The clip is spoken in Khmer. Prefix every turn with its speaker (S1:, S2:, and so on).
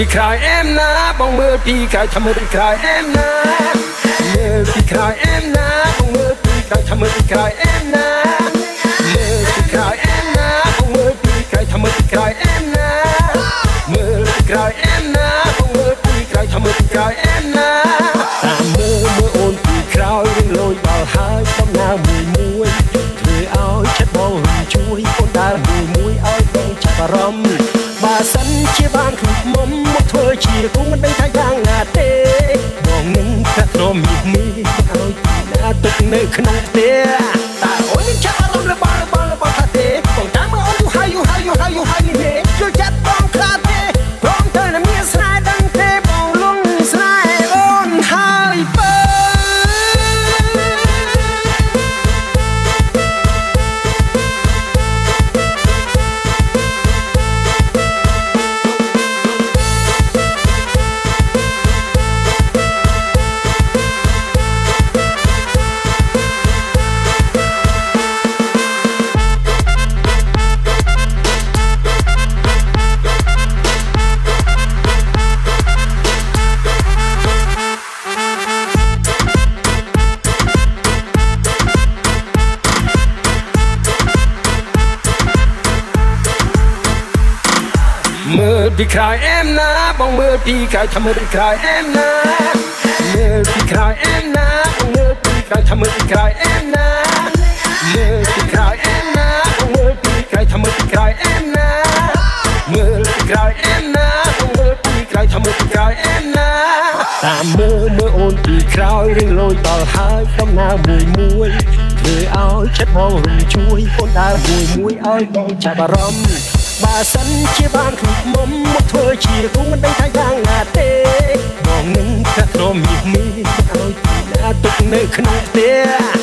S1: ពីក្រោយអែមណាបងមើលពីក្រោយថាមើលពីក្រោយអែមណាមើលពីក្រោយអែមណាបងមើលពីក្រោយថាមើលពីក្រោយអែមណាមើលពីក្រោយអែមណាបងមើលពីក្រោយថាមើលពីក្រោយអែមណាមើលពីក្រោយអែមណាបងមើលពីក្រោយថាមើលពីក្រោយអែមណាតាមមើលអូនពីក្រោយរឿងលយដល់ហើយសំណាមួយធ្វើឲ្យចិត្តបងជួយអូនដើរមួយឲ្យបងចាប់អារម្មណ៍បើសិនជាបានគឺមុំមកធ្វើជាគូមិនដឹងថាយ៉ាងណាទេបងនឹងតែទ្រាំមីឲ្យណាទុកនៅក្នុងផ្ទះតែអូននឹងចាប់អារម្មណ៍របស់ថាទេបងតាមមើលអូនយូរហើយនេះទេជួយចាត់បងខ្លាចទេព្រមទៅតែមានស្នេហ៍ដឹងទេបងលងស្នេហ៍អូនហើយបើមើលពីក្រោយអែមណាបងមើលពីក្រោយថាមើលពីក្រោយអែមណាមើលពីក្រោយអែមណាបងមើលពីក្រោយថាមើលពីក្រោយអែមណាមើលពីក្រោយអែមណាបងមើលពីក្រោយថាមើលពីក្រោយអែមណាមើលពីក្រោយអែមណាបងមើលពីក្រោយថាមើលពីក្រោយអែមណាតាមមើលអូនពីក្រោយរឿងលយដល់ហើយដំណើរមួយធ្វើឲ្យចិត្តបងរំជួយអូនដើរមួយឲ្យបងចាប់អារម្មណ៍បើសិនជាបានគឺមុំមកធ្វើជាគូមិនដឹងថាយ៉ាងណាទេបងនឹងតែទ្រាំមីឲ្យណាទុកនៅក្នុងផ្ទះ